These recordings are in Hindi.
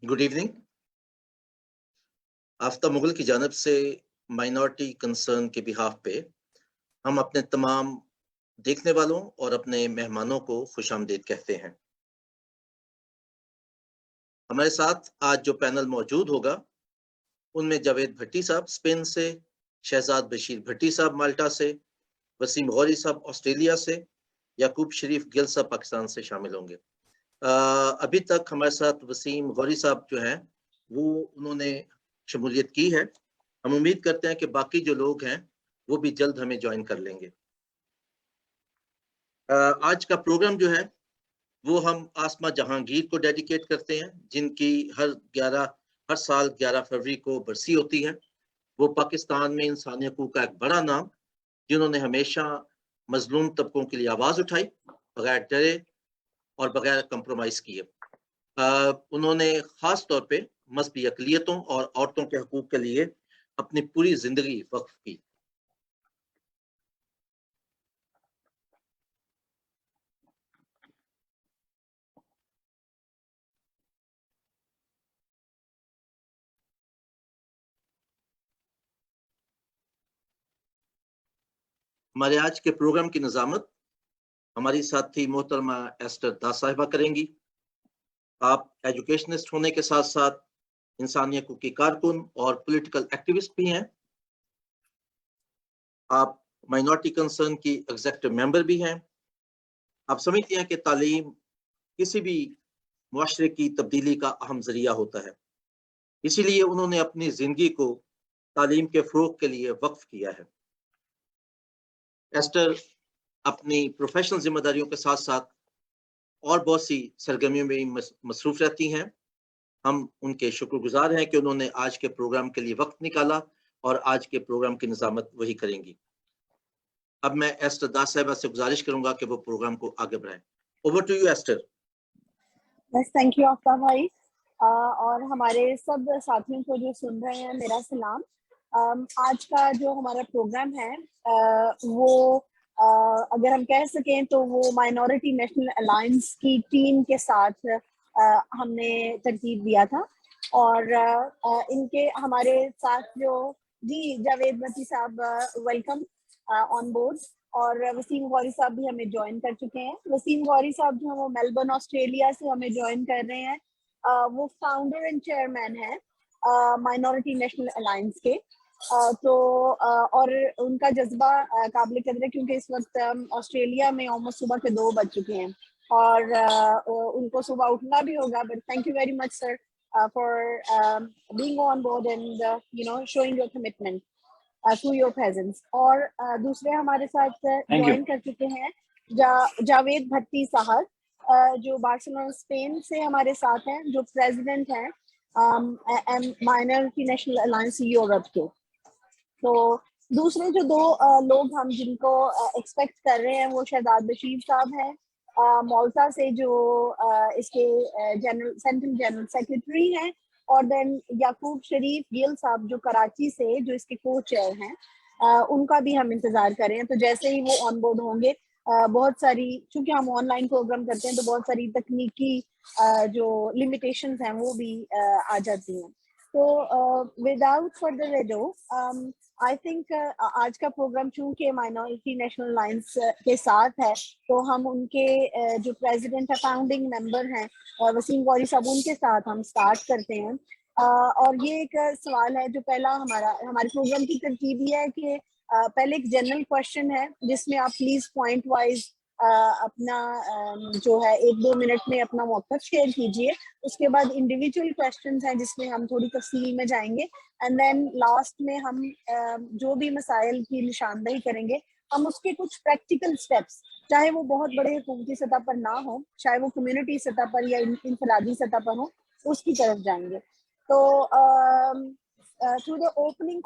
Good evening. आफ्ता मुगल की जानब से माइनॉरिटी कंसर्न के बिहाफ पे हम अपने तमाम देखने वालों और अपने मेहमानों को खुशामदीद कहते हैं। हमारे साथ आज जो पैनल मौजूद होगा उनमें जावेद भट्टी साहब स्पेन से, शहजाद बशीर भट्टी साहब माल्टा से, वसीम गौरी साहब ऑस्ट्रेलिया से, याकूब शरीफ गिल साहब पाकिस्तान से शामिल होंगे। अभी तक हमारे साथ वसीम गौरी साहब जो हैं वो उन्होंने शमूलियत की है। हम उम्मीद करते हैं कि बाकी जो लोग हैं वो भी जल्द हमें ज्वाइन कर लेंगे। आज का प्रोग्राम जो है वो हम आसमा जहांगीर को डेडिकेट करते हैं, जिनकी हर साल 11 फरवरी को बरसी होती है। वो पाकिस्तान में इंसानी हकूक का एक बड़ा नाम, जिन्होंने हमेशा मजलूम तबकों के लिए आवाज़ उठाई, बगैर डरे और बगैर कंप्रोमाइज़ किए। उन्होंने ख़ास तौर पे मज़हबी अक़लियतों और औरतों के हकूक़ के लिए अपनी पूरी ज़िंदगी वक्फ की। हमारे आज के प्रोग्राम की निज़ामत हमारी साथी मोहतरमा एस्टर दास साहिबा करेंगी। आप एजुकेशनिस्ट होने के साथ साथ इंसानी हकूक़ की कारकुन और पॉलिटिकल एक्टिविस्ट भी हैं। आप माइनॉरिटी कंसर्न की एग्जीक्यूटिव मेंबर भी हैं। आप समझते हैं कि तालीम किसी भी मुआशरे की तब्दीली का अहम ज़रिया होता है, इसीलिए उन्होंने अपनी ज़िंदगी को तालीम के फ़रोग़ के लिए वक्फ किया है। एस्टर अपनी प्रोफेशनल जिम्मेदारियों के साथ साथ और बहुत सी सरगर्मियों में मसरूफ रहती हैं। हम उनके शुक्रगुजार हैं कि उन्होंने आज के प्रोग्राम के लिए वक्त निकाला और आज के प्रोग्राम की निज़ामत वही करेंगी। अब मैं एस्टर दास साहिबा से गुजारिश करूंगा कि वो प्रोग्राम को आगे बढ़ाएं। Over to you Esther. बस थैंक यू आफ्ता भाई, और हमारे सब साथियों को जो सुन रहे हैं मेरा सलाम। आज का जो हमारा प्रोग्राम है वो अगर हम कह सकें तो वो माइनॉरिटी नेशनल अलायंस की टीम के साथ हमने तरतीब दिया था। और इनके हमारे साथ जो जावेद भट्टी साहब, वेलकम ऑन बोर्ड। और वसीम गौरी साहब भी हमें ज्वाइन कर चुके हैं। वसीम गौरी साहब जो है वो मेलबर्न ऑस्ट्रेलिया से हमें ज्वाइन कर रहे हैं। वो फाउंडर एंड चेयरमैन है माइनॉरिटी नेशनल अलायंस के। और उनका जज्बा काबिल कदर है, क्योंकि इस वक्त ऑस्ट्रेलिया में ऑलमोस्ट सुबह के 2 बज चुके हैं और उनको सुबह उठना भी होगा। But thank you very much sir for being on board and showing your commitment to your presence. और दूसरे हमारे साथ ज्वाइन कर चुके हैं जावेद भट्टी साहब, जो बार्सिलोना स्पेन से हमारे साथ हैं, जो प्रेसिडेंट हैं माइनॉरिटी नेशनल अलायंस यूरोप के। तो दूसरे जो 2 लोग हम जिनको एक्सपेक्ट कर रहे हैं वो शहजाद बशीर साहब हैं माल्टा से, जो इसके सेंट्रल जनरल सेक्रेटरी हैं। और देन याकूब शरीफ गिल साहब जो कराची से, जो इसके को चेयर हैं, उनका भी हम इंतजार कर रहे हैं। तो जैसे ही वो ऑन बोर्ड होंगे, बहुत सारी, चूंकि हम ऑनलाइन प्रोग्राम करते हैं तो बहुत सारी तकनीकी जो लिमिटेशंस हैं वो भी आ जाती हैं। तो without further ado I think आज का प्रोग्राम चूंकि माइनॉरिटी नेशनल अलायंस के साथ है, तो हम उनके जो प्रेसिडेंट है, फाउंडिंग मेंबर हैं वसीम गौरी साहब, उनके साथ हम स्टार्ट करते हैं। और ये एक सवाल है जो पहला हमारे प्रोग्राम की तरकीब ये है कि पहले एक जनरल क्वेश्चन है जिसमें आप प्लीज पॉइंट वाइज अपना जो है 1-2 मिनट में अपना मौक़िफ़ शेयर कीजिए। उसके बाद इंडिविजुअल क्वेश्चंस हैं जिसमें हम थोड़ी तफसील में जाएंगे, एंड देन लास्ट में हम जो भी मसाइल की निशानदही करेंगे, हम उसके कुछ प्रैक्टिकल स्टेप्स, चाहे वो बहुत बड़े हुकूमती सतह पर ना हो, चाहे वो कम्युनिटी सतह पर या इनफरादी सतह पर हो, उसकी तरफ जाएंगे। तो थ्रू द ओपनिंग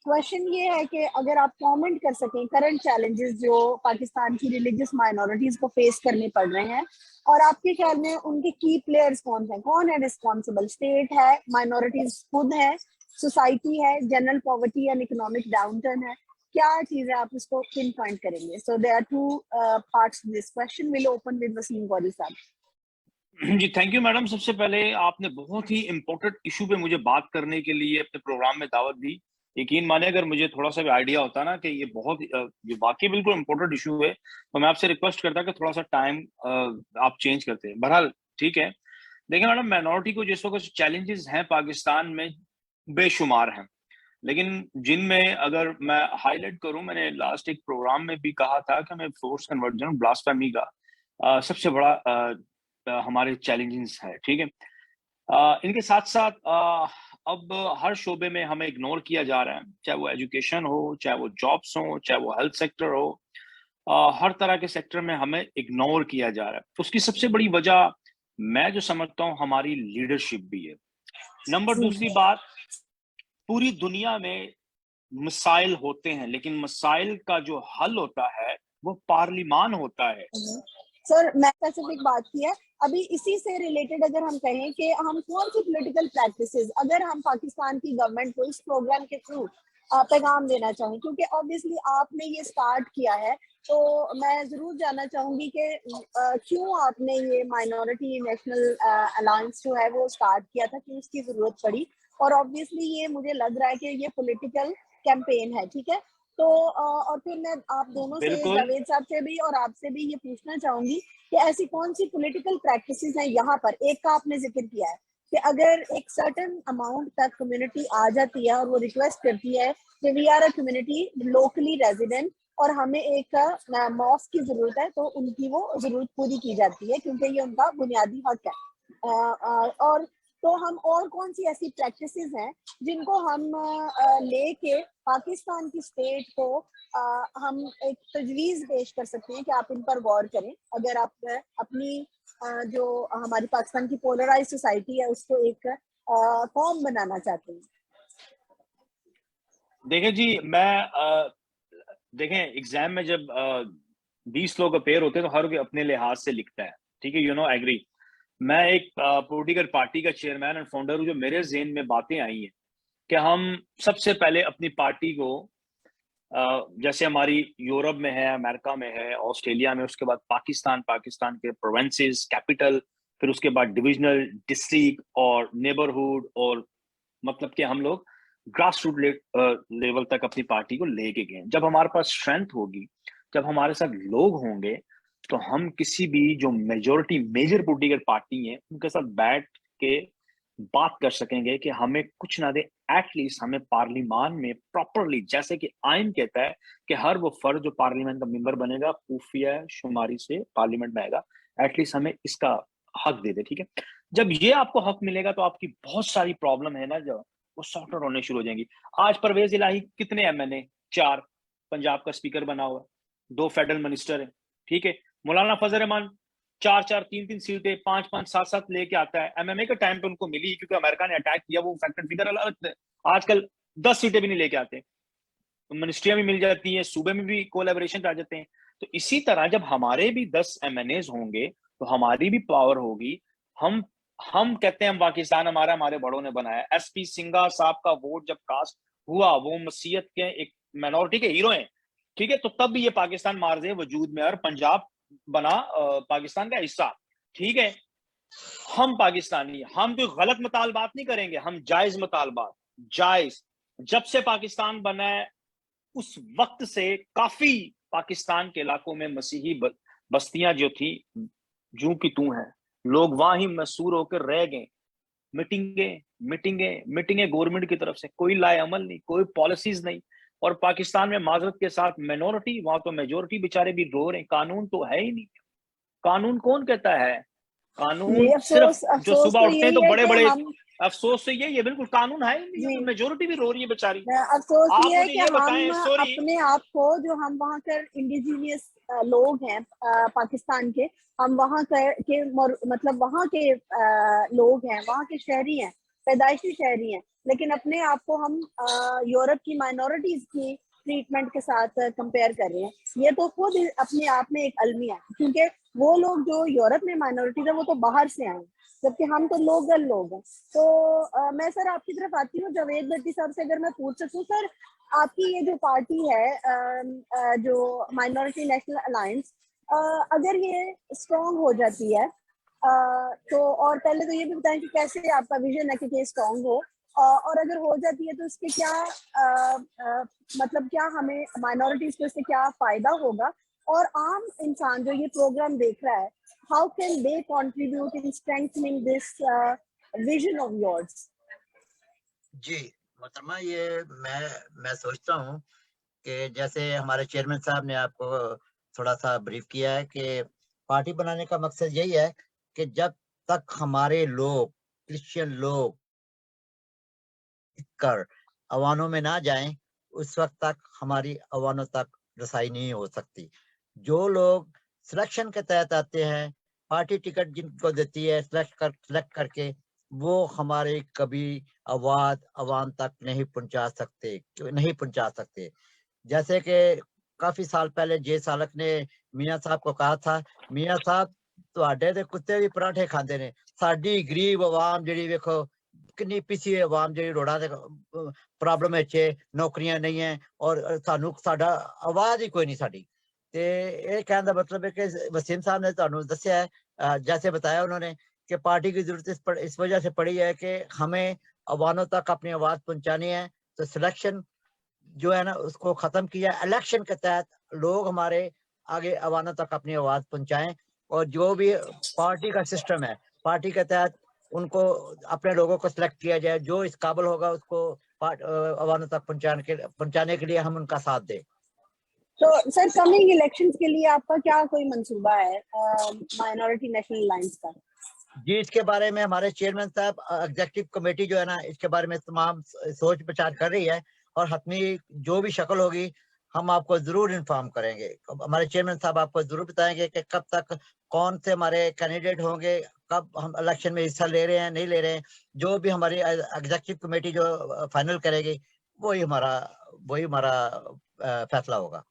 क्वेश्चन ये है कि अगर आप कमेंट कर सकें करंट चैलेंजेस जो पाकिस्तान की रिलीजियस माइनॉरिटीज को फेस करने पड़ रहे हैं, और आपके ख्याल में उनके की प्लेयर्स कौन है रिस्पॉन्सिबल? स्टेट है, माइनॉरिटीज खुद है, सोसाइटी है, general poverty and economic downturn है? क्या चीज है, आप इसको पिन पॉइंट करेंगे? So there are 2 parts to this question. Will open with Wasim Gauri साहब। जी थैंक यू मैडम। सबसे पहले आपने बहुत ही इम्पोर्टेंट इशू पे मुझे बात करने के लिए अपने प्रोग्राम में दावत दी। यकीन माने अगर मुझे थोड़ा सा भी आइडिया होता ना कि ये बहुत ये वाकई बिल्कुल इम्पोर्टेंट इशू है, तो मैं आपसे रिक्वेस्ट करता कि थोड़ा सा टाइम आप चेंज करते हैं। बहरहाल ठीक है। देखिए मैडम, माइनॉरिटी को जिस वक्त चैलेंजेस हैं पाकिस्तान में बेशुमार हैं, लेकिन जिनमें अगर मैं हाईलाइट करूं, मैंने लास्ट एक प्रोग्राम में भी कहा था कि मैं फोर्स कन्वर्जन ब्लास्फेमी का सबसे बड़ा हमारे चैलेंजेस है। ठीक है। इनके साथ साथ अब हर शोबे में हमें इग्नोर किया जा रहा है, चाहे वो एजुकेशन हो, चाहे वो जॉब्स हो, चाहे वो हेल्थ सेक्टर हो। हर तरह के सेक्टर में हमें इग्नोर किया जा रहा है। उसकी सबसे बड़ी वजह मैं जो समझता हूँ हमारी लीडरशिप भी है। नंबर दूसरी बात, पूरी दुनिया में मसाइल होते हैं, लेकिन मसाइल का जो हल होता है वो पार्लिमान होता है। सर मैं स्पेसिफिक बात की है अभी इसी से रिलेटेड। अगर हम कहें कि हम कौन सी पॉलिटिकल प्रैक्टिसेस अगर हम पाकिस्तान की गवर्नमेंट को इस प्रोग्राम के थ्रू पैगाम देना चाहें, क्योंकि ऑब्वियसली आपने ये स्टार्ट किया है, तो मैं जरूर जानना चाहूंगी कि क्यों आपने ये माइनॉरिटी नेशनल अलायंस जो है वो स्टार्ट किया था, क्यों उसकी जरूरत पड़ी। और ऑब्वियसली ये मुझे लग रहा है कि ये पॉलिटिकल कैंपेन है, ठीक है। तो और फिर मैं आप दोनों से, बिल्कुल जावेद साहब से भी और आपसे भी ये पूछना चाहूंगी कि ऐसी कौन सी पॉलिटिकल प्रैक्टिसेस हैं यहाँ पर। एक का आपने जिक्र किया है कि अगर एक सर्टेन अमाउंट तक कम्युनिटी आ जाती है और वो रिक्वेस्ट करती है कि we are a community locally resident और हमें एक मॉस्क की जरूरत है, तो उनकी वो जरूरत पूरी की जाती है क्योंकि ये उनका बुनियादी हक है। और तो हम और कौन सी ऐसी प्रैक्टिसेस हैं जिनको हम लेके पाकिस्तान की स्टेट को हम एक तजवीज़ पेश कर सकते हैं कि आप इन पर गौर करें, अगर आप अपनी जो हमारी पाकिस्तान की पोलराइज सोसाइटी है उसको एक कौम बनाना चाहते हैं। देखें जी, मैं देखें एग्जाम में जब 20 लोग अपेयर होते हैं तो हर कोई अपने लिहाज से लिखता है। ठीक है, एग्री। मैं एक पॉलिटिकल पार्टी का चेयरमैन एंड फाउंडर हूँ, जो मेरे ज़हन में बातें आई हैं कि हम सबसे पहले अपनी पार्टी को जैसे हमारी यूरोप में है, अमेरिका में है, ऑस्ट्रेलिया में, उसके बाद पाकिस्तान के प्रोविंसेस, कैपिटल, फिर उसके बाद डिविजनल, डिस्ट्रिक्ट और नेबरहुड, और मतलब कि हम लोग ग्रास रूट लेवल तक अपनी पार्टी को लेके गए। जब हमारे पास स्ट्रेंथ होगी, जब हमारे साथ लोग होंगे, तो हम किसी भी जो मेजोरिटी मेजर पॉलिटिकल पार्टी है उनके साथ बैठ के बात कर सकेंगे कि हमें कुछ ना दे, एटलीस्ट हमें पार्लियामान में प्रॉपरली, जैसे कि आइन कहता है कि हर वो फर्द जो पार्लियामेंट का मेंबर बनेगा खुफिया शुमारी से पार्लियामेंट में आएगा, एटलीस्ट हमें इसका हक दे दे। ठीक है। जब ये आपको हक मिलेगा तो आपकी बहुत सारी प्रॉब्लम है ना, जो वो सॉर्ट आउट होने शुरू हो जाएंगी। आज परवेज इलाही कितने एमएनए? 4। पंजाब का स्पीकर बना हुआ है, 2 फेडरल मिनिस्टर है। ठीक है। मौलाना फजल रहमान 4-4, 3-3 सीटें, 5-5, 7-7 लेके आता है। एमएमए के टाइम पे उनको मिली क्योंकि अमेरिका ने अटैक किया, वो फैक्टर फिगर अलग थे। आजकल 10 सीटें भी नहीं लेके आते, तो मिनिस्ट्रियां भी मिल जाती हैं, सूबे में भी कोलैबोरेशन आ जाते हैं। तो इसी तरह जब हमारे भी 10 एमएनएज होंगे तो हमारी भी पावर होगी। हम हम कहते हैं हम पाकिस्तान हमारा, हमारे बड़ों ने बनाया। एसपी सिंघा साहब का वोट जब कास्ट हुआ, वो मसीहत के एक माइनॉरिटी के हीरो हैं। ठीक है। तो तब भी ये पाकिस्तान मार्जे वजूद में, और पंजाब बना पाकिस्तान का हिस्सा। ठीक है। हम पाकिस्तानी, हम कोई गलत मुतालबात नहीं करेंगे, हम जायज मुतालबात, जायज। जब से पाकिस्तान बना है उस वक्त से काफी पाकिस्तान के इलाकों में मसीही बस्तियां जो थी जू की तू हैं, लोग वहां ही मसूर होकर रह गए। मीटिंगे मीटिंगे मीटिंगे गवर्नमेंट की तरफ से, कोई लाए अमल नहीं, कोई पॉलिसीज नहीं। और पाकिस्तान में माजरत के साथ माइनॉरिटी, वहां तो मेजोरिटी बेचारे भी रो रहे हैं। कानून तो है ही नहीं। कानून कौन कहता है? कानून ये सिर्फ अफसोस जो अफसोस सुबह तो उठते हैं यही तो है बड़े कि बड़े हम, अफसोस से ये बिल्कुल कानून है ही नहीं, जी तो मेजोरिटी भी रो रही है बेचारी। अफसोस आप ये है मुझे कि ये हम बताएं, सॉरी। अपने आप को, जो हम वहाँ कर इंडिजीनियस लोग हैं पाकिस्तान के, हम वहाँ के मतलब वहाँ के लोग हैं, वहाँ के शहरी हैं, पैदाइशी शहरी हैं, लेकिन अपने आप को हम यूरोप की माइनॉरिटीज की ट्रीटमेंट के साथ कंपेयर कर रहे हैं। ये तो खुद अपने आप में एक अलमिया है, क्योंकि वो लोग जो यूरोप में माइनॉरिटीज है वो तो बाहर से आए, जबकि हम तो लोकल लोग हैं। तो मैं सर आपकी तरफ आती हूँ, जावेद भट्टी साहब से अगर मैं पूछ सकूँ सर, आपकी ये जो पार्टी है जो माइनॉरिटी नेशनल अलायंस, अगर ये स्ट्रॉन्ग हो जाती है तो और पहले तो ये भी बताएं कि कैसे आपका विजन है कि केस स्ट्रॉन्ग हो, और अगर हो जाती है तो इसके क्या मतलब क्या हमें माइनॉरिटीज को इससे क्या फायदा होगा, और आम इंसान जो ये प्रोग्राम देख रहा है, how can they contribute in strengthening this vision of yours? जी मोहतरमा, ये मैं सोचता हूँ कि जैसे हमारे चेयरमैन साहब ने आपको थोड़ा सा ब्रीफ किया है कि पार्टी बनाने का मकसद यही है कि जब तक हमारे लोग, क्रिश्चियन लोग कर अवानों में ना जाएं, उस वक्त तक हमारी अवानों तक रसाई नहीं हो सकती। जो लोग सिलेक्शन के तहत आते हैं, पार्टी टिकट जिनको देती है सिलेक्ट करके, वो हमारे कभी आवाज अवाम तक नहीं पहुंचा सकते। जैसे कि काफी साल पहले जे सालक ने मियां साहब को कहा था, मियां साहब ਤੁਹਾਡੇ ਦੇ ਕੁੱਤੇ ਵੀ ਪਰਾਠੇ ਖਾਂਦੇ ਨੇ, ਸਾਡੀ ਗਰੀਬ ਆਵਾਮ ਜਿਹੜੀ ਵੇਖੋ ਕਿੰਨੀ ਪਿੱਛੇ ਆਵਾਮ ਜਿਹੜੀ ਰੋਡਾਂ ਤੇ ਪ੍ਰੋਬਲਮ ਵਿੱਚ ਨੌਕਰੀਆਂ ਨਹੀਂ ਹੈ, ਔਰ ਸਾਨੂੰ ਸਾਡਾ ਆਵਾਜ਼ ਹੀ ਕੋਈ ਨਹੀਂ ਸਾਡੀ। ਤੇ ਇਹ ਕਹਿਣ ਦਾ मतलब है कि वसीम साहब ने ਤੁਹਾਨੂੰ ਦੱਸਿਆ है, जैसे बताया उन्होंने कि पार्टी की जरूरत इस वजह से पड़ी है कि हमें अवानों तक अपनी आवाज पहुंचानी है। तो सिलेक्शन जो है ना उसको खत्म किया, इलेक्शन के तहत लोग हमारे आगे अवानों तक अपनी आवाज पहुंचाएं, और जो भी पार्टी का सिस्टम है, पार्टी के तहत उनको अपने लोगों को सिलेक्ट किया जाए, जो इस काबिल होगा उसको अवानों तक पहुंचाने के लिए हम उनका साथ दें। तो सर कमिंग इलेक्शंस के लिए आपका क्या कोई मंसूबा है माइनॉरिटी नेशनल अलायंस का? जी, इसके बारे में हमारे चेयरमैन साहब, एग्जीक्यूटिव कमेटी जो है ना, इसके बारे में तमाम सोच विचार कर रही है, और हतमी जो भी शक्ल होगी हम आपको जरूर इन्फॉर्म करेंगे। हमारे चेयरमैन साहब आपको जरूर बताएंगे कि कब तक कौन से हमारे कैंडिडेट होंगे, कब हम इलेक्शन में हिस्सा ले रहे हैं नहीं ले रहे हैं। जो भी हमारी एग्जीक्यूटिव कमेटी जो फाइनल करेगी वही हमारा फैसला होगा।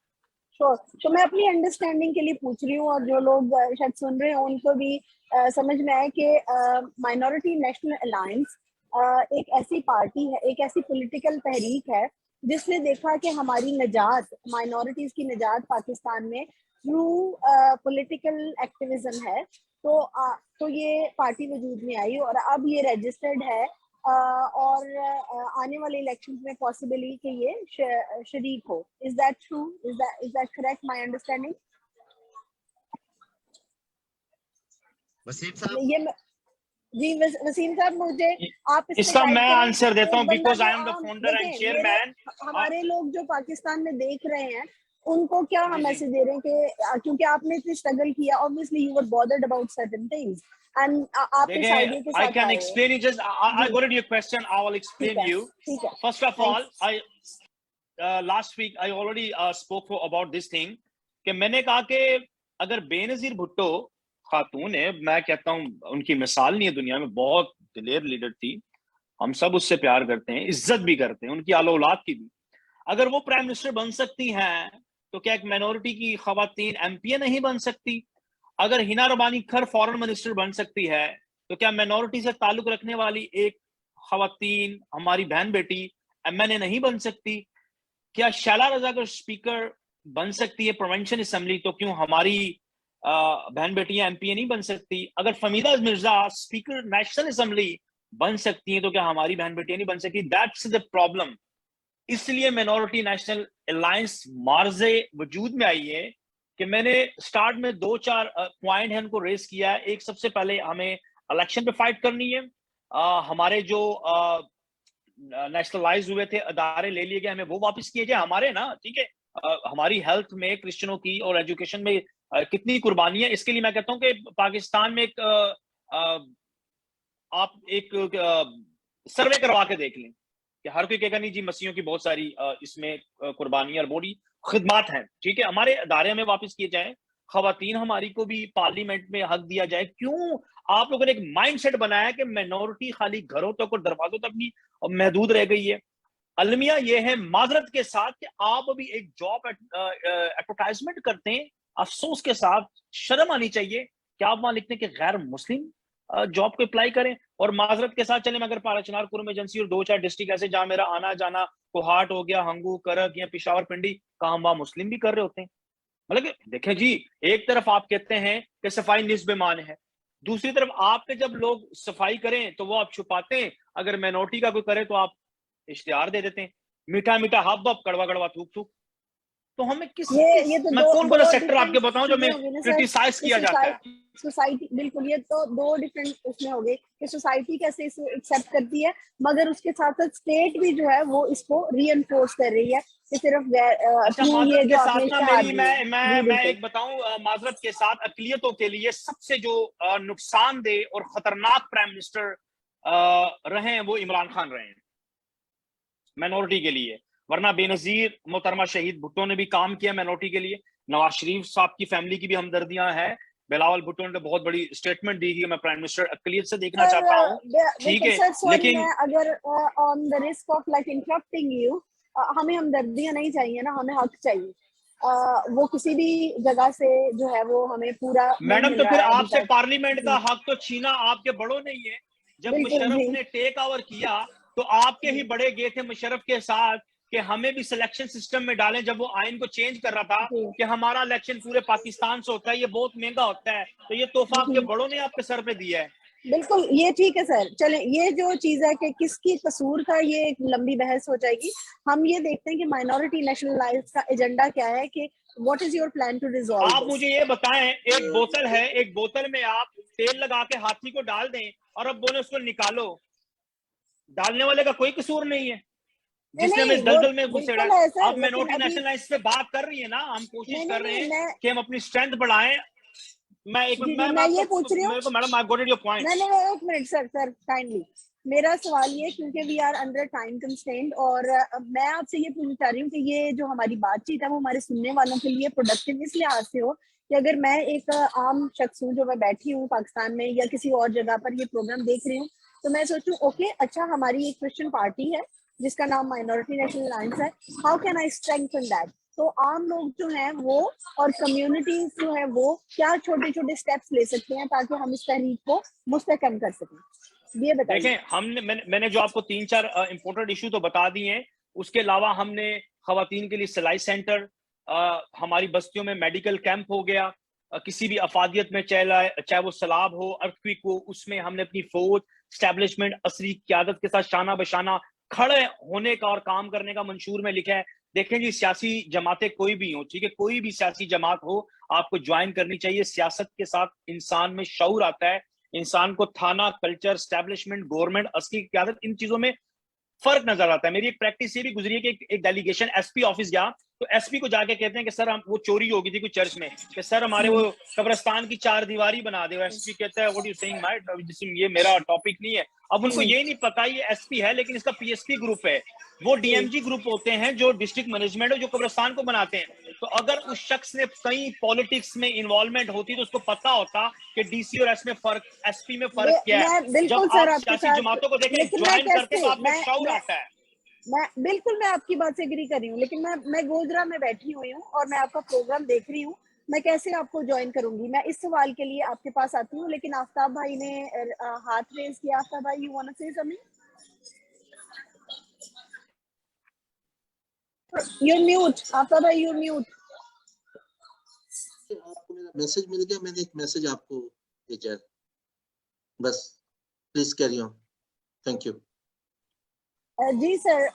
तो मैं अपनी अंडरस्टैंडिंग के लिए पूछ रही हूँ, और जो लोग शायद सुन रहे हैं उनको भी समझ में आए कि माइनॉरिटी नेशनल अलायंस एक ऐसी पार्टी है, एक ऐसी पॉलिटिकल तहरीक है जिसने देखा कि हमारी निजात, माइनॉरिटीज की निजात पाकिस्तान में थ्रू पॉलिटिकल एक्टिविज्म है। तो ये पार्टी वजूद में आई और अब ये रजिस्टर्ड है, और आने वाले इलेक्शंस में पॉसिबली कि ये शरीक हो। Is that true? Is that correct my understanding? Wasim साहब, ये जी वसीम साहब, मुझे आप इसका मैं आंसर देता हूं, because I am the founder and chairman. हमारे लोग जो पाकिस्तान में देख रहे हैं उनको क्या हम मैसेज दे रहे हैं कि क्योंकि आपने इतनी स्ट्रगल किया, obviously you were bothered about certain things, and आप इस आइडिया के साथ I can explain you, just I got your question, I will explain you. First of all, last week I already spoke about this thing कि मैंने कहा कि अगर बेनजीर भुट्टो खातून है, मैं कहता हूं उनकी मिसाल नहीं है दुनिया में, बहुत दिलेर लीडर थी, हम सब उससे प्यार करते हैं, इज्जत भी करते हैं उनकी आलो औलाद की भी। अगर वो प्राइम मिनिस्टर बन सकती हैं तो क्या एक माइनॉरिटी की खवातीन एमपीए नहीं बन सकती? अगर हिना रबानी खर फॉरेन मिनिस्टर बन सकती है तो क्या माइनॉरिटी से ताल्लुक रखने वाली एक खवातीन, हमारी बहन बेटी, एमएनए नहीं बन सकती? क्या शैला रजा अगर स्पीकर बन सकती है प्रोविंशियल असेंबली, तो क्यों हमारी बहन बेटियां एमपीए नहीं बन सकती? अगर Fehmida Mirza speaker national assembly बन सकती है तो क्या हमारी बहन बेटियां नहीं बन सकती? That's the problem. इसलिए माइनॉरिटी नेशनल अलायंस मार्जे वजूद में आई है कि मैंने स्टार्ट में 2-4 पॉइंट है उनको रेस किया है। एक, सबसे पहले हमें इलेक्शन पे फाइट करनी है। हमारे जो नेशनलाइज हुए थे अदारे ले लिए गए, हमें वो वापस किए जाए हमारे ना, ठीक है। हमारी हेल्थ में क्रिश्चियनों की और एजुकेशन में कितनी कुर्बानी है, इसके लिए मैं कहता हूं कि पाकिस्तान में आप एक सर्वे करवा के देख लें कि हर कोई कहेगा नहीं जी मसीहों की बहुत सारी इसमें कुर्बानी और बड़ी खिदमात हैं, ठीक है। हमारे अदारे हमें वापस किए जाए, खवातीन हमारी को भी पार्लियामेंट में हक दिया जाए। क्यों आप लोगों ने एक माइंडसेट बनाया कि माइनॉरिटी खाली घरों तक और दरवाजों तक भी महदूद रह गई है? अलमिया ये है माजरत के साथ कि आप अभी एक जॉब एडवर्टाइजमेंट करते हैं, अफसोस के साथ शर्म आनी चाहिए कि आप वहां लिखते हैं कि गैर मुस्लिम जॉब को अप्लाई करें। और माजरत के साथ चले, मैं अगर पाराचनार कुरुम एजेंसी और 2-4 डिस्ट्रिक्ट ऐसे जहां मेरा आना जाना, कोहाट हो गया, हंगू, करक या पिशावर पिंडी, कहां वहां मुस्लिम भी कर रहे होते हैं। मतलब देखें जी, एक तरफ आप कहते हैं कि सफाई निस्बेमान है, दूसरी तरफ आपके जब लोग सफाई करें तो वो आप छुपाते हैं, अगर माइनॉरिटी का कोई करे तो आप इश्तिहार दे देते हैं, मीठा मीठा हब हब, कड़वा कड़वा थूक थूक। तो हमें ये तो मैं कौन दो सेक्टर आपके बताऊं जो में क्रिटिसाइज किया जाता है? सोसाइटी, बिल्कुल, ये तो दो डिफरेंट उसमें हो गए कि सोसाइटी कैसे इसे एक्सेप्ट करती है, मगर उसके साथ साथ स्टेट भी जो है वो इसको रीइंफोर्स कर रही है कि सिर्फ अच्छा, माजरत के साथ ना मेरी मैं एक एक बताऊं, माजरत के साथ अकलियतों के लिए सबसे जो नुकसानदेह और खतरनाक प्राइम मिनिस्टर रहे हैं वो इमरान खान रहे हैं माइनॉरिटी के लिए। वरना बेनजीर मोहतरमा शहीद भुट्टो ने भी काम किया माइनॉरिटी के लिए, नवाज शरीफ साहब की फैमिली की भी हमदर्दियां हैं, बिलावल भुट्टो ने बहुत बड़ी स्टेटमेंट दी कि मैं प्राइम मिनिस्टर अकलियत से देखना चाहता हूं, ठीक है, लेकिन अगर on the risk of like interrupting you, हमें हमदर्दियां नहीं चाहिए ना, हमें हक चाहिए। वो किसी भी जगह से जो है वो हमें पूरा मैडम, तो फिर आपसे पार्लियामेंट का हक तो छीना आपके बड़ों ने ही है। जब मुशर्रफ ने टेक ओवर किया तो आपके ही बड़े गए थे मुशर्रफ के साथ कि हमें भी सिलेक्शन सिस्टम में डालें, जब वो आइन को चेंज कर रहा था कि हमारा इलेक्शन पूरे पाकिस्तान से होता है, ये बहुत महंगा होता है, तो ये तोहफा आपके बड़ों ने आपके सर पे दिया है। बिल्कुल, ये ठीक है सर, चले, ये जो चीज है कि किसकी कसूर का, ये एक लंबी बहस हो जाएगी। हम ये देखते हैं कि माइनॉरिटी नेशनलाइज का एजेंडा क्या है, कि what is your plan to resolve. आप मुझे ये बताएं, एक बोतल है, एक बोतल में आप तेल लगा के हाथी को डाल दें और अब बोले उसको निकालो, डालने वाले का कोई कसूर नहीं है जिसने हमें दलदल में घुसेड़ा। अब माइनॉरिटी नेशनलाइज पे बात कर रही है ना, हम कोशिश कर रहे हैं कि हम अपनी स्ट्रेंथ बढ़ाएं। मैं ये पूछ रही हूँ madam, I got your point. नहीं, एक मिनट सर काइंडली, मेरा सवाल ये, क्योंकि we are under time constraint, और मैं आपसे ये पूछना चाह रही हूँ कि ये जो हमारी बातचीत है वो हमारे सुनने वालों के लिए प्रोडक्टिव इस लिहाज से हो कि अगर मैं एक आम शख्स हूँ, जो मैं बैठी हूँ पाकिस्तान में या किसी और जगह पर ये प्रोग्राम देख रही हूँ, तो मैं सोचूं ओके, अच्छा, हमारी एक क्रिश्चियन पार्टी है जिसका नाम माइनॉरिटी नेशनल अलायंस है, how can I strengthen that. तो आम लोग जो हैं वो और कम्युनिटीज जो है वो क्या छोटे छोटे स्टेप्स ले सकते हैं ताकि हम इस तहरीक को मुस्तहकम कर सकें, ये बताइए। देखें, मैंने जो आपको 3-4 इंपोर्टेंट इशू तो बता दिए हैं, उसके अलावा हमने खवातीन के लिए सिलाई सेंटर, हमारी बस्तियों में मेडिकल कैंप हो गया, किसी भी अफादियत में चाहे वो सैलाब हो, अर्थक्वेक हो, उसमें हमने अपनी फौज स्टैब्लिशमेंट असली क़यादत के साथ शाना बशाना खड़े होने का और काम करने का मंशूर में लिखा है। देखें जी, सियासी जमातें कोई भी हो, ठीक है, कोई भी सियासी जमात हो, आपको ज्वाइन करनी चाहिए। सियासत के साथ इंसान में शऊर आता है, इंसान को थाना, कल्चर, स्टैब्लिशमेंट, गवर्नमेंट, असली क़यादत, इन चीजों में फर्क नजर आता है। मेरी एक प्रैक्टिस ये भी गुजरी है कि एक डेलीगेशन एसपी ऑफिस गया, तो एसपी को जाके कहते हैं कि सर, हम, वो चोरी हो गई थी कुछ चर्च में, कि सर हमारे वो कब्रिस्तान की 4 दीवारी बना दे। एसपी कहता है व्हाट यू सेइंग माय, ये मेरा टॉपिक नहीं है। अब उनको ये नहीं पता ये एसपी है, लेकिन इसका पीएसपी ग्रुप है, वो डीएमजी ग्रुप होते हैं जो डिस्ट्रिक्ट मैनेजमेंट है, जो कब्रिस्तान को बनाते हैं। तो अगर उस शख्स ने कहीं पॉलिटिक्स में इन्वॉल्वमेंट होती तो उसको पता होता कि डीसी और एसपी में फर्क क्या है। जब आप सियासी जमातों को देखें ज्वाइन करते तो आपको शऊर आता है। मैं आपकी बात से एग्री कर रही हूँ, लेकिन मैं गोजरा में बैठी हुई हूँ और मैं आपका प्रोग्राम देख रही हूँ, मैं कैसे आपको ज्वाइन करूंगी। मैं इस सवाल के लिए आपके पास आती हूँ, लेकिन आफ्ताब भाई ने हाथ रेज किया। आफ्ताब भाई, you want to say something? You're mute. Aftab भाई, you're mute. आपको मेरा मैसेज मिल गया, मैंने एक मैसेज आपको भेजा, बस please carry on. Thank you. जी सर,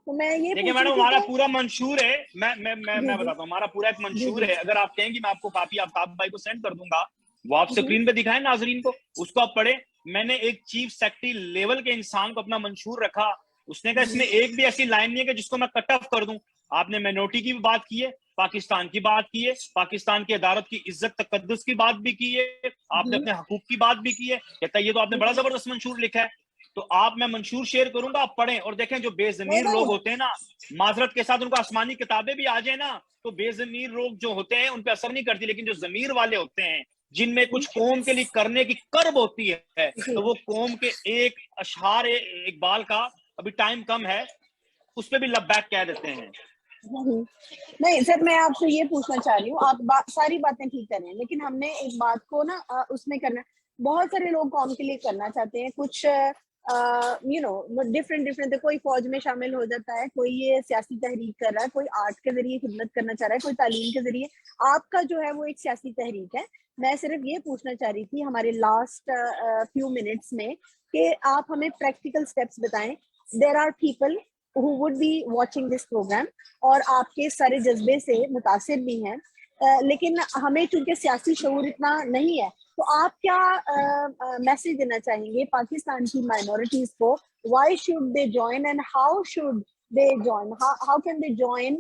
तो मैं ये देखिए मैडम, हमारा पूरा मंशूर है, मैं बताता हूँ, हमारा पूरा एक मंशूर है। अगर आप कहेंगे मैं आपको कॉपी आफ्ताब भाई को सेंड कर दूंगा, वो आप स्क्रीन पे दिखाएं नाजरीन को, उसको आप पढ़े। मैंने एक चीफ सेक्रेटरी लेवल के इंसान को अपना मंशूर रखा, उसने कहा इसमें एक भी ऐसी लाइन नहीं है कि जिसको मैं कट ऑफ कर दूं। आपने माइनॉरिटी की भी बात की है, पाकिस्तान की बात की है, पाकिस्तान की अदालत की इज्जत तकद्दुस की बात भी की है, आपने अपने हकूक की बात भी की है। कहता है ये तो आपने बड़ा जबरदस्त मंशूर लिखा है। तो आप, मैं मंशूर शेयर करूंगा, आप पढ़ें और देखें। जो बेजमीर लोग होते हैं ना, माजरत के साथ उनको आसमानी किताबें भी आ जाए ना, तो बेजमीर लोग जो होते हैं उन पे असर नहीं करती, लेकिन जो जमीर वाले होते हैं, जिनमें कुछ कौम के लिए करने की कर्ब होती है, तो वो कौम के एक अशहार इकबाल का, अभी टाइम कम है, उस पर भी लबैक कह देते हैं। नहीं सर, मैं आपसे ये पूछना चाह रही हूँ, आप सारी बातें ठीक कर रहे हैं, लेकिन हमने एक बात को ना उसमें करना, बहुत सारे लोग कौम के लिए करना चाहते हैं, कुछ डिफरेंट, कोई फौज में शामिल हो जाता है, कोई ये सियासी तहरीक कर रहा है, कोई आर्ट के जरिए खिदमत करना चाह रहा है, कोई तालीम के जरिए। आपका जो है वो एक सियासी तहरीक है। मैं सिर्फ ये पूछना चाह रही थी हमारे लास्ट फ्यू मिनट्स में कि आप हमें प्रैक्टिकल स्टेप्स बताएं। There are people who would be watching this program और आपके सारे जज्बे से मुतासिर भी हैं, लेकिन हमें चूंकि सियासी शऊर इतना नहीं है, तो आप क्या मैसेज देना चाहेंगे पाकिस्तान की माइनॉरिटीज को? why should they join and how should they join? How can they join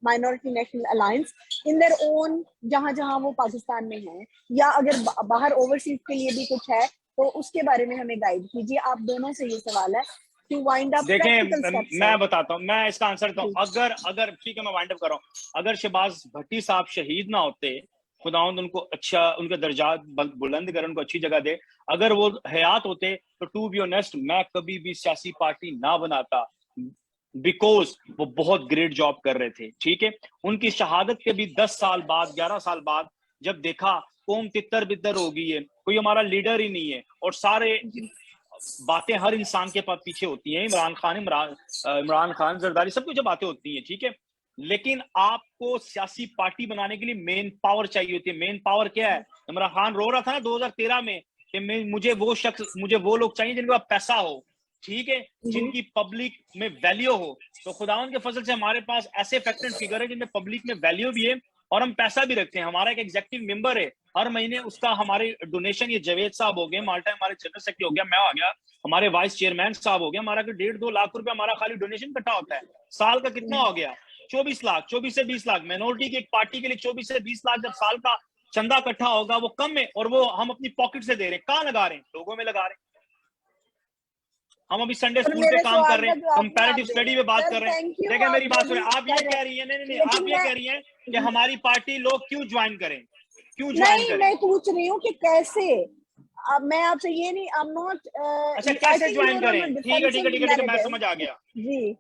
minority national alliance in their own, जहां जहां वो पाकिस्तान में हैं, या अगर बाहर ओवरसीज के लिए भी कुछ है तो उसके बारे में हमें गाइड कीजिए। आप दोनों से ये सवाल है। देखें, मैं बताता हूँ, मैं इसका आंसर देता हूँ। अगर ठीक है, मैं वाइंड अप कर रहा हूँ। अगर शहबाज भट्टी साहब शहीद ना होते, खुदावंद उनको अच्छा, उनके दर्जात बुलंद करे, उनको अच्छी जगह दे, अगर वो हयात होते तो टू बी ऑनेस्ट मैं कभी भी सियासी पार्टी ना बनाता, बिकॉज वो बहुत ग्रेट जॉब कर रहे थे। ठीक है, उनकी शहादत के भी 10 साल बाद, 11 साल बाद जब देखा कौम तितर बितर हो गई है, कोई हमारा लीडर ही नहीं है, और सारे बातें हर इंसान के पास पीछे होती हैं, इमरान खान जरदारी सब कुछ बातें होती हैं, ठीक है, लेकिन आपको सियासी पार्टी बनाने के लिए मेन पावर चाहिए होती है। मेन पावर क्या है? इमरान खान रो रहा था ना 2013 में कि मुझे वो लोग चाहिए जिनके पास पैसा हो, ठीक है, जिनकी पब्लिक में वैल्यू हो। तो खुदावंद के फजल से हमारे पास ऐसे फैक्टर फिगर है जिनमें पब्लिक में वैल्यू भी है और हम पैसा भी रखते हैं। हमारा एक एग्जीक्यूटिव मेंबर है, हर महीने उसका हमारे डोनेशन, ये जावेद साहब हो गए, माल्टा हमारे जनरल सेक्रेटरी हो गया, मैं आ गया, हमारे वाइस चेयरमैन साहब हो गया, हमारा 1.5-2 लाख रुपया हमारा खाली डोनेशन इकट्ठा होता है। साल का कितना हो गया? 24 लाख, 24 से 20 लाख। माइनॉरिटी की एक पार्टी के लिए 24 से 20 लाख जब साल का चंदा इकट्ठा होगा, वो कम है, और वो हम अपनी पॉकेट से दे रहे हैं। कहाँ लगा रहे हैं? लोगों में लगा रहे हैं। हम अभी संडे स्कूल पे काम कर रहे हैं, कंपैरेटिव स्टडी पे बात कर रहे हैं। देखिए मेरी बात सुनिए, आप ये कह रही हैं, नहीं, आप ये कह रही हैं कि हमारी पार्टी लोग क्यों ज्वाइन करें, क्यों ज्वाइन करें? मैं पूछ रही हूँ कि कैसे। अब मैं आपसे ये नहीं, आई एम नॉट, अच्छा कैसे ज्वाइन करें? ठीक है, मैं समझ आ गया जी।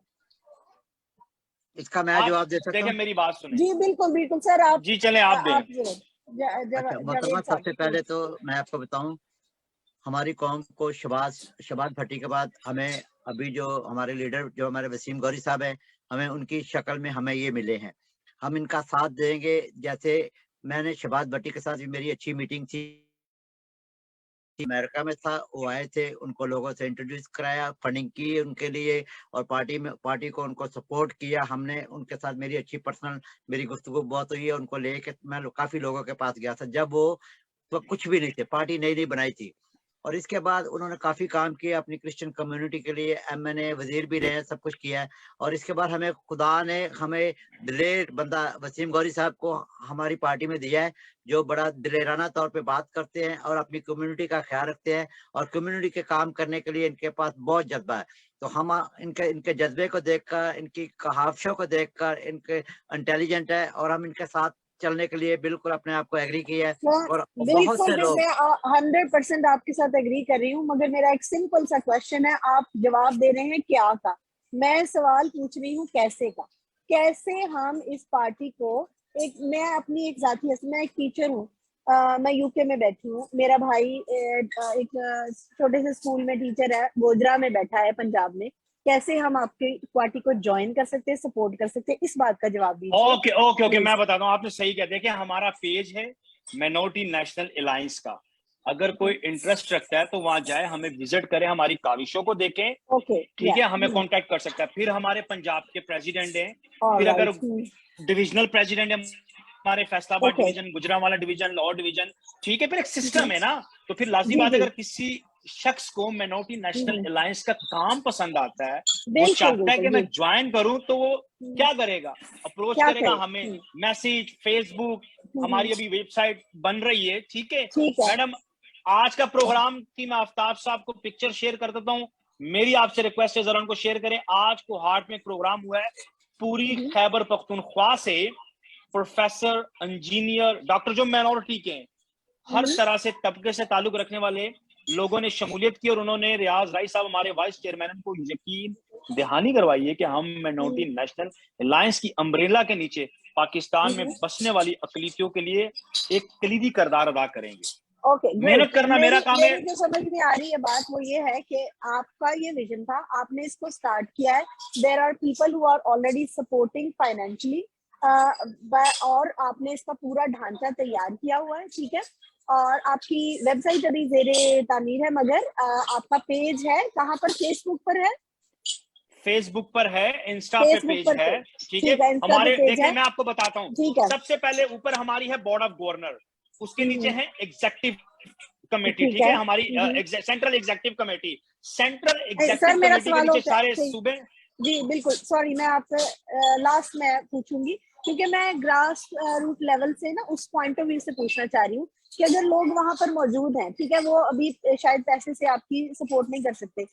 इसका मैं जवाब दे सकता हूँ? देखिए मेरी बात सुनिए जी, बिल्कुल सर, आप जी, चले आप दें। अच्छा, सबसे पहले तो मैं आपको बताऊं, हमारी कौम को शहबाज भट्टी के बाद हमें अभी जो हमारे लीडर, जो हमारे वसीम गौरी साहब हैं, हमें उनकी शक्ल में हमें ये मिले हैं। हम इनका साथ देंगे। जैसे मैंने शहबाज भट्टी के साथ भी मेरी अच्छी मीटिंग थी, अमेरिका में था, वो आए थे, उनको लोगों से इंट्रोड्यूस कराया, फंडिंग की उनके लिए, और पार्टी को उनको सपोर्ट किया हमने। उनके साथ मेरी अच्छी पर्सनल मेरी गुफ्तगू बहुत हुई है। उनको लेके मैं काफी लोगों के पास गया था, जब वो तो कुछ भी नहीं थे, पार्टी नई बनाई थी। और इसके बाद उन्होंने काफी काम किया अपनी क्रिश्चियन कम्युनिटी के लिए, MNA वजीर भी रहे, सब कुछ किया है। और इसके बाद हमें खुदा ने हमें दिलेर बंदा वसीम गौरी साहब को हमारी पार्टी में दिया है, जो बड़ा दिलेराना तौर पे बात करते हैं और अपनी कम्युनिटी का ख्याल रखते हैं, और कम्युनिटी के काम करने के लिए इनके पास बहुत जज्बा है। तो हम इनके जज्बे को देखकर, इनकी कहावतों को देखकर, इनके इंटेलिजेंट है, और हम इनके साथ चलने के लिए बिल्कुल अपने आप को एग्री किया है। और बहुत से लोग 100% आपके साथ एग्री कर रही हूँ, मगर मेरा एक सिंपल सा क्वेश्चन है, आप जवाब दे रहे हैं क्या का, मैं सवाल पूछ रही हूँ कैसे का। कैसे हम इस पार्टी को मैं अपनी एक जाती है, मैं एक टीचर हूँ, मैं यूके में बैठी हूँ, मेरा भाई एक छोटे से स्कूल में टीचर है, गोजरा में बैठा है पंजाब में। कैसे हम आपकी पार्टी को ज्वाइन कर सकते हैं, सपोर्ट कर सकते हैं, इस बात का जवाब दीजिए। ओके, मैं बताता हूँ, आपने सही किया। देखिए हमारा पेज है माइनॉरिटी नेशनल अलायंस का, अगर कोई इंटरेस्ट रखता है तो वहां जाए, हमें विजिट करे, हमारी काविशों को देखें, ठीक है, हमें कांटेक्ट कर सकता है। फिर हमारे पंजाब के प्रेसिडेंट हैं, फिर अगर डिविजनल प्रेसिडेंट है हमारे Faisalabad division, Gujranwala division, Lahore division, ठीक है, फिर एक सिस्टम है ना। तो फिर लाजिम बात, अगर किसी शख्स को माइनॉरिटी नेशनल अलायंस का काम पसंद आता है, वो चाहता है कि मैं ज्वाइन करूं, तो वो क्या करेगा? अप्रोच करेगा हमें, मैसेज, फेसबुक, हमारी अभी वेबसाइट बन रही है, ठीक है मैडम। आज का प्रोग्राम की मैं आफ्ताब साहब को पिक्चर शेयर कर देता हूँ, मेरी आपसे रिक्वेस्ट है जरा उनको शेयर करें। आज को हार्ट में प्रोग्राम हुआ है, पूरी खैबर पख्तूनख्वा से प्रोफेसर, इंजीनियर, डॉक्टर जो माइनॉरिटी के हैं, हर तरह से तबके से ताल्लुक रखने वाले लोगों ने शमूलियत की, और उन्होंने रियाज राय साहब हमारे वाइस चेयरमैन को यकीन दहानी करवाई है कि हम माइनॉरिटी नेशनल अलायंस की अम्ब्रेला के नीचे पाकिस्तान में बसने वाली अकलीतियों के लिए एक कलीदी किरदार अदा करेंगे। ओके, मेहनत करना मेरा काम है। जो समझ में आ रही है बात वो ये है कि आपका ये विजन था, आपने इसको स्टार्ट किया है, there are people who are already supporting financially, और आपने इसका पूरा ढांचा तैयार किया हुआ है, ठीक है। और आपकी वेबसाइट अभी ज़ेरे तामीर है, मगर आपका पेज है कहाँ पर? फेसबुक पर है, फेसबुक पर है, इंस्टा पे पेज है, ठीक है। हमारे देखिए मैं आपको बताता हूँ, सबसे पहले ऊपर हमारी है बोर्ड ऑफ गवर्नर, उसके नीचे है एग्जीक्यूटिव कमेटी, ठीक है, हमारी central executive committee, central executive committee के नीचे सारे सूबे। जी बिल्कुल, सॉरी मैं आपसे लास्ट में पूछूंगी, क्योंकि मैं ग्रास रूट लेवल से ना उस पॉइंट ऑफ व्यू से पूछना चाह रही हूँ कि अगर लोग वहां पर मौजूद हैं, ठीक है, वो अभी शायद पैसे से आपकी सपोर्ट नहीं कर सकते,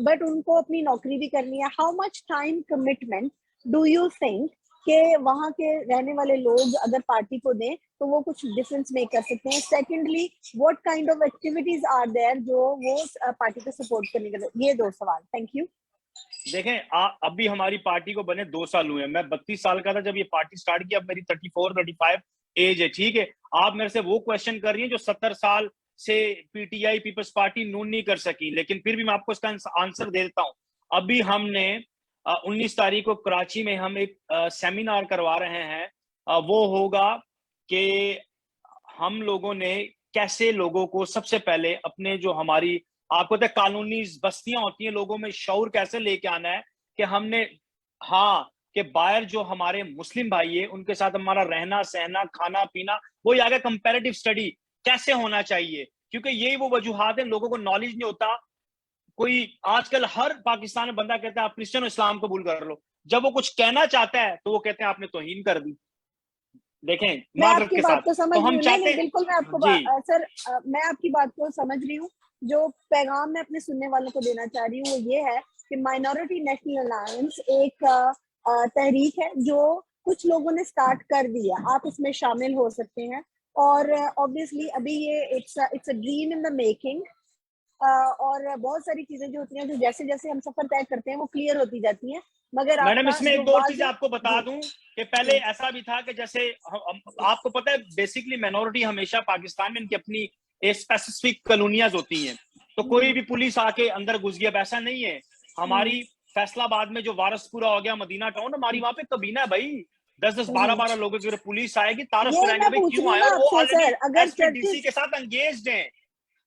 बट उनको अपनी नौकरी भी करनी है, how much time commitment do you think कि वहां के रहने वाले लोग अगर पार्टी को दें तो वो कुछ डिफरेंस मेक कर सकते हैं? Secondly, what kind of activities are there जो वो पार्टी को सपोर्ट करने के लिए? ये दो सवाल, थैंक यू। देखें अभी हमारी पार्टी को बने 2 साल हुए हैं, मैं 32 साल का था जब ये पार्टी स्टार्ट की, अब मेरी 34-35 एज है, ठीक है। आप मेरे से वो क्वेश्चन कर रही हैं जो 70 साल से पीटीआई पीपल्स पार्टी नून नहीं कर सकी, लेकिन फिर भी मैं आपको इसका आंसर दे देता हूं। अभी हमने 19 तारीख को कराची में हम एक सेमिनार करवा रहे हैं, वो होगा कि हम लोगों ने कैसे लोगों को सबसे पहले अपने जो हमारी आपको पता है कानूनी बस्तियां होती हैं, लोगों में शऊर कैसे लेके आना है कि हमने कि बाहर जो हमारे मुस्लिम भाई है उनके साथ हमारा रहना सहना खाना पीना वो आगे कंपैरेटिव स्टडी कैसे होना चाहिए, क्योंकि यही वो वजूहात हैं, लोगों को नॉलेज नहीं होता। कोई आजकल हर पाकिस्तान में बंदा कहता है आप क्रिश्चियन और इस्लाम कबूल कर लो, जब वो कुछ कहना चाहता है तो वो कहते हैं आपने तौहीन कर दी। देखें मैं आपकी बात को समझ रही हूँ, नहीं बिल्कुल मैं आपको सर मैं आपकी बात को समझ रही हूँ। जो पैगाम मैं अपने सुनने वालों को देना चाह रही हूँ वो ये है कि माइनॉरिटी नेशनल अलायंस एक तहरीक है जो कुछ लोगों ने स्टार्ट कर दिया, आप इसमें शामिल हो सकते हैं। और ऑब्वियसली अभी ये it's a dream in the making, और बहुत सारी चीजें जो होती हैं, जो जैसे जैसे हम सफर तय करते हैं वो क्लियर होती जाती हैं। मगर मैडम इसमें एक दो चीज आपको बता दूं कि पहले ऐसा भी था कि जैसे आपको पता है बेसिकली माइनॉरिटी हमेशा पाकिस्तान में इनकी अपनी स्पेसिफिक कॉलोनियाज होती हैं, तो कोई भी पुलिस आके अंदर घुस गया वैसा नहीं है। हमारी फैसलाबाद में जो वारसपुरा हो गया, मदीना टाउन, हमारी वहां पे कबीना है भाई, 10-10 12-12 लोगों की पुलिस आएगी, तारफ कराएंगे भाई क्यों आए, और वो ऑलरेडी एसपीडीसी के साथ एंगेज्ड हैं।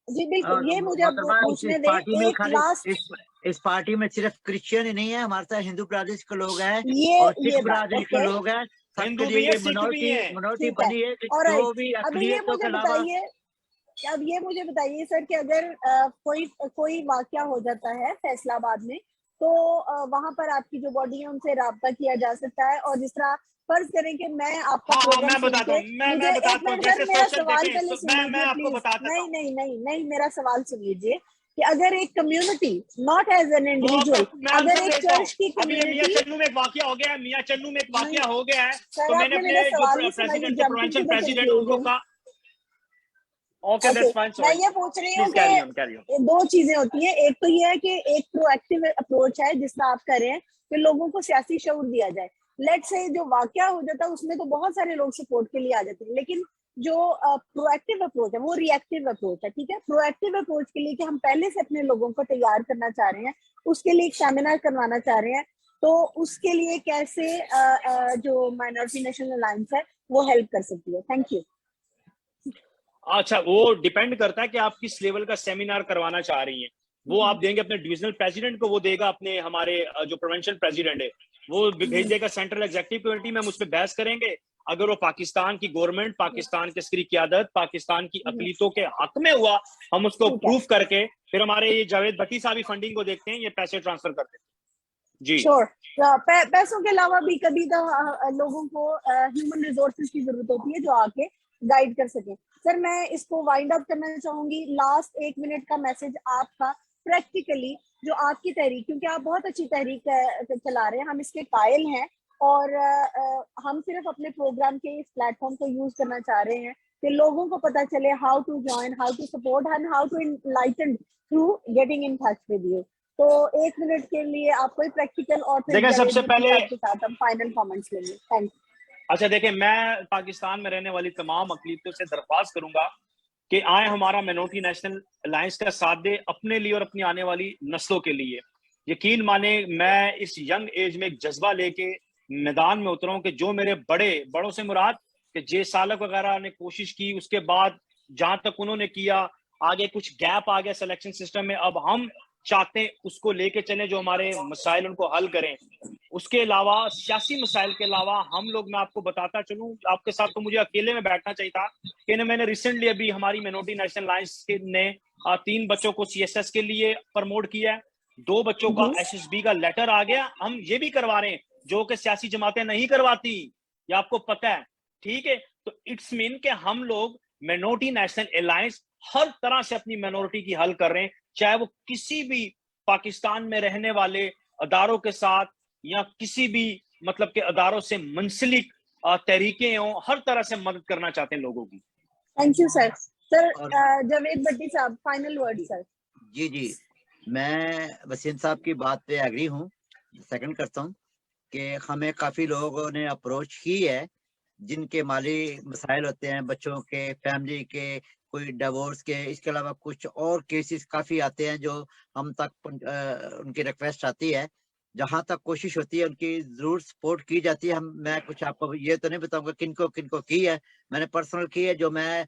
जी बिल्कुल, ये मुझे अब पूछने दें। एक लास्ट, इस पार्टी में सिर्फ क्रिश्चियन ही नहीं है, हमारे साथ हिंदू ब्रादरीज के लोग हैं और सिख ब्रादरीज के लोग हैं, हिंदू भी है सिख भी है, मिनोरिटी बनी है जो भी अक़लियतों के अलावा। अब ये मुझे बताइए सर कि अगर कोई वाकया हो जाता है फैसलाबाद में, तो वहां पर आपकी जो बॉडी है उनसे राब्ता किया जा सकता है, और जिस तरह फर्ज करें कि मैं आपका मैं बताता हूँ, मैं बताता हूँ जैसे सोशल मैं आपको बताता हूँ। नहीं मेरा सवाल सुन लीजिए कि अगर एक community not as an individual, अगर एक चर्च की कम्युनिटी, मियां चन्नू में एक वाकया हो गया है, मियां चन्नू में एक वाकया हो गया है, तो मैंने अपने जो प्रेसिडेंट थे, प्रोविंशियल प्रेसिडेंट, उनको कहा ओके दैट्स फाइन। मैं ये पूछ रही हूँ कि दो चीजें होती हैं, एक तो ये है कि एक प्रोएक्टिव अप्रोच है जिसका आप कर रहे हैं कि लोगों को सियासी शऊर दिया जाए। लेट्स से जो वाकया हो जाता है उसमें तो बहुत सारे लोग सपोर्ट के लिए आ जाते हैं, लेकिन जो प्रोएक्टिव अप्रोच है वो रिएक्टिव अप्रोच है, ठीक है। प्रोएक्टिव अप्रोच के लिए कि हम पहले से अपने लोगों को तैयार करना चाह रहे हैं, उसके लिए एक सेमिनार करवाना चाह रहे हैं, तो उसके लिए कैसे जो माइनॉरिटी नेशनल अलायंस है वो हेल्प कर सकती है? Thank you. अच्छा, वो डिपेंड करता है कि आप किस लेवल का सेमिनार करवाना चाह रही हैं। वो आप देंगे अपने डिविजनल प्रेसिडेंट को, वो देगा अपने हमारे जो प्रोविंशियल प्रेसिडेंट है वो भेज देगा सेंट्रल एग्जीक्यूटिव कमेटी में, हम उस पर बहस करेंगे। अगर वो पाकिस्तान की गवर्नमेंट, पाकिस्तान की अस्करी क़यादत, पाकिस्तान की अक़लियतों के हक में हुआ, हम उसको प्रूफ करके फिर हमारे ये जावेद भट्टी साहब फंडिंग को देखते हैं, ये पैसे ट्रांसफर करते हैं जी। श्योर। पैसों के अलावा भी कभी तो लोगों को ह्यूमन रिसोर्सेज की जरूरत होती है जो आके गाइड कर सके। सर मैं इसको वाइंड अप करना चाहूंगी, लास्ट 1 मिनट का मैसेज आपका प्रैक्टिकली जो आपकी तहरीक, क्योंकि आप बहुत अच्छी तहरीक चला रहे हैं, हम इसके कायल हैं, और हम सिर्फ अपने प्रोग्राम के इस प्लेटफॉर्म को यूज करना चाह रहे हैं कि लोगों को पता चले how to join, how to support and how to enlighten through getting in touch with you. तो 1 मिनट के लिए आप कोई प्रैक्टिकल और देखिए सबसे पहले आपके साथ हम फाइनल कमेंट्स लेंगे। Thank you. अच्छा देखिए, मैं पाकिस्तान में रहने वाली तमाम अक़लियतों से दरख्वास्त करूंगा कि आए हमारा मिनोरिटी नेशनल अलायंस का साथ दे अपने लिए और अपनी आने वाली नस्लों के लिए। यकीन माने मैं इस यंग एज में एक जज्बा लेके मैदान में उतरा हूं कि जो मेरे बड़ों से मुराद कि जे सालक वगैरह ने कोशिश की, उसके बाद जहां तक उन्होंने किया, आगे कुछ गैप आ गया सिलेक्शन सिस्टम में, अब हम चाहते हैं उसको लेके चले, जो हमारे मसाइल उनको हल करें। उसके अलावा सियासी मसाइल के अलावा हम लोग, मैं आपको बताता चलूं, आपके साथ तो मुझे अकेले में बैठना चाहिए था कि मैंने रिसेंटली अभी हमारी मिनोरिटी नेशनल अलायंस ने 3 बच्चों को CSS के लिए प्रमोट किया है, 2 बच्चों का SSB का लेटर आ गया। हम ये भी करवा रहे हैं जो कि सियासी जमातें नहीं करवाती, ये आपको पता है, ठीक है। तो इट्स मीन कि हम लोग मिनोरिटी नेशनल अलायंस हर तरह से अपनी मिनोरिटी की हल कर रहे हैं, चाहे वो किसी भी पाकिस्तान में रहने वाले अदारों के साथ या किसी भी मतलब के अदारों से मुंसलिक तहरीकें हों, हर तरह से मदद करना चाहते हैं लोगों की। Thank you sir. सर और जावेद भट्टी साहब, फाइनल वर्ड सर। जी, मैं वसीम साहब की बात पे एग्री हूँ, सेकंड करता हूँ कि हमें काफी लोगों ने अप्रोच की है जिनके माली मसाइल होते हैं, बच्चों के, फैमिली के, कोई डिवोर्स के, इसके अलावा कुछ और केसेस काफी आते हैं जो हम तक उनकी रिक्वेस्ट आती है। जहां तक कोशिश होती है उनकी जरूर सपोर्ट की जाती है। मैं कुछ आपको ये तो नहीं बताऊंगा किनको किनको की है, मैंने पर्सनल की है, जो मैं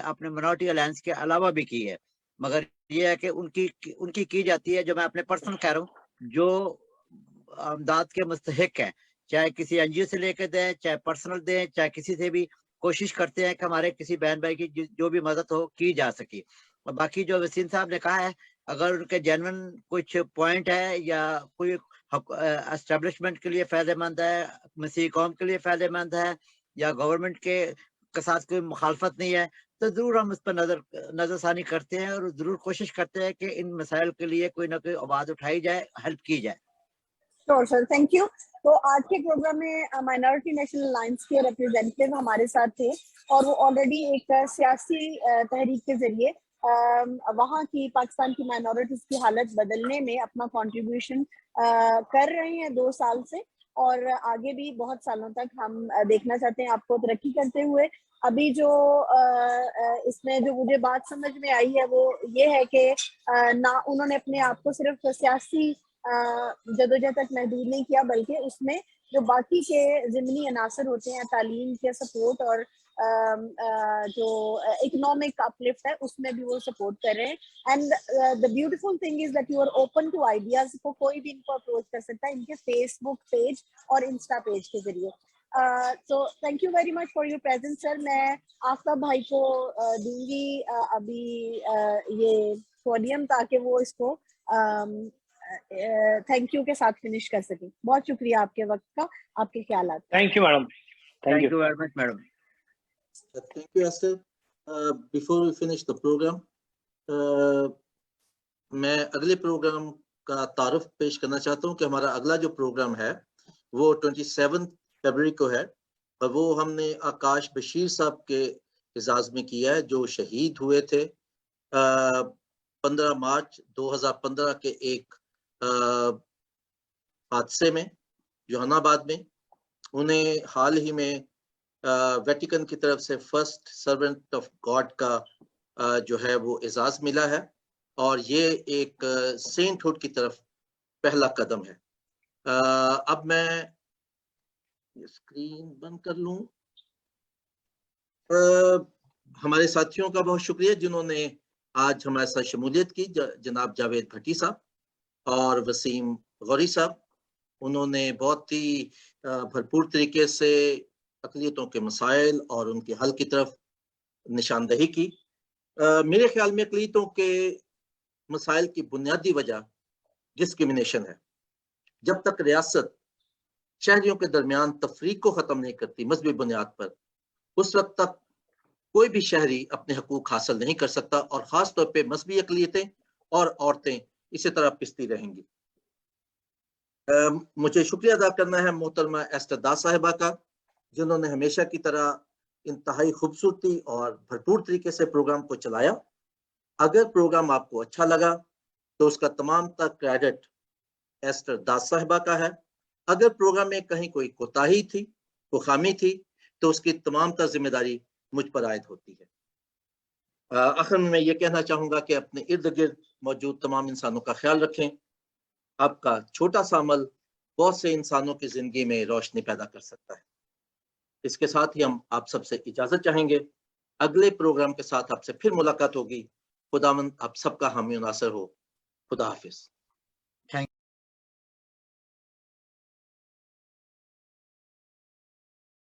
अपने मिनोरिटी अलायंस के अलावा भी की है, मगर ये है कि उनकी की जाती है जो मैं अपने पर्सनल कह रहा हूँ, जो अमदाद के मुस्तहिक है, चाहे किसी NGO से लेकर दें, चाहे पर्सनल दें, चाहे किसी से भी, कोशिश करते हैं कि हमारे किसी बहन भाई की जो भी मदद हो की जा सके। और बाकी जो वसीम साहब ने कहा है, अगर उनके जेन्युइन कुछ पॉइंट है या कोई एस्टेब्लिशमेंट के लिए फायदेमंद है, मसीह कौम के लिए फायदेमंद है, या गवर्नमेंट के साथ कोई मुखालफत नहीं है, तो जरूर हम उस पर नजरसानी करते हैं और जरूर कोशिश करते हैं कि इन मसाइल के लिए कोई ना कोई आवाज उठाई जाए, हेल्प की जाए। Sure sir, thank you. तो आज के प्रोग्राम में माइनॉरिटी नेशनल अलायंस के रिप्रेजेंटेटिव हमारे साथ थे और वो ऑलरेडी एक सियासी तहरीक के जरिए वहाँ की पाकिस्तान की माइनॉरिटीज की हालत बदलने में अपना कंट्रीब्यूशन कर रहे हैं 2 साल से, और आगे भी बहुत सालों तक हम देखना चाहते हैं आपको तरक्की करते हुए। अभी जो इसमें जो मुझे बात समझ में आई है वो ये है कि ना उन्होंने अपने आप को सिर्फ सियासी जदोजहद तक महदूद नहीं किया, बल्कि उसमें जो बाकी के ज़िमनी अनासर होते हैं, तालीम के सपोर्ट और जो इकोनॉमिक अपलिफ्ट है, उसमें भी वो सपोर्ट कर रहे हैं। And the beautiful thing is that you are open to ideas. को कोई भी इनको अप्रोच कर सकता है इनके फेसबुक पेज और इंस्टा पेज के जरिए। तो thank you very much for your presence sir. मैं आफ्ताब भाई को दूंगी अभी ये पोडियम, ताकि वो इसको थैंक यू के साथ फिनिश कर सके। बहुत शुक्रिया आपके वक्त का, आपके ख्यालात। Thank you madam. Thank you very much madam. Thank you, Esther. Before we finish the program, मैं अगले प्रोग्राम का तारुफ पेश करना चाहता हूँ कि हमारा अगला जो प्रोग्राम है वो 27 फरवरी को है, और वो हमने आकाश बशीर साहब के एजाज में किया है, जो शहीद हुए थे 15 मार्च 2015 के एक हादसे में जोहानाबाद में। उन्हें हाल ही में वेटिकन की तरफ से फर्स्ट सर्वेंट ऑफ गॉड का जो है वो एजाज मिला है, और ये एक सेंटहुड की तरफ पहला कदम है। अब मैं स्क्रीन बंद कर लूं। हमारे साथियों का बहुत शुक्रिया जिन्होंने आज हमारे साथ शमूलियत की, जनाब जावेद भट्टी साहब और वसीम गौरी साहब। उन्होंने बहुत ही भरपूर तरीके से अक़लियतों के मसाइल और उनके हल की तरफ निशानदही की। मेरे ख्याल में अक़लियतों के मसाइल की बुनियादी वजह डिस्क्रिमिनेशन है। जब तक रियासत शहरियों के दरमियान तफरीक को ख़त्म नहीं करती मजहबी बुनियाद पर, उस वक्त तक कोई भी शहरी अपने हकूक हासिल नहीं कर सकता, और ख़ास तौर पे मजहबी अक़लियतें और औरतें इसी तरह पिसती रहेंगी। मुझे शुक्रिया अदा करना है मोहतरमा एस्टर दास साहिबा का, जिन्होंने हमेशा की तरह इंतहाई खूबसूरती और भरपूर तरीके से प्रोग्राम को चलाया। अगर प्रोग्राम आपको अच्छा लगा तो उसका तमाम तक क्रेडिट एस्टर दास साहिबा का है। अगर प्रोग्राम में कहीं कोई कोताही थी, कोई खामी थी, तो उसकी तमाम तक जिम्मेदारी मुझ पर आयद होती है। आखिर में मैं ये कहना चाहूंगा कि अपने इर्द गिर्द मौजूद तमाम इंसानों का ख्याल रखें। आपका छोटा सा अमल बहुत से इंसानों की जिंदगी में रोशनी पैदा कर सकता है। इसके साथ ही हम आप सबसे इजाजत चाहेंगे। अगले प्रोग्राम के साथ आपसे फिर मुलाकात होगी। खुदावंद आप सबका हामी नासर हो। खुदा हाफिज।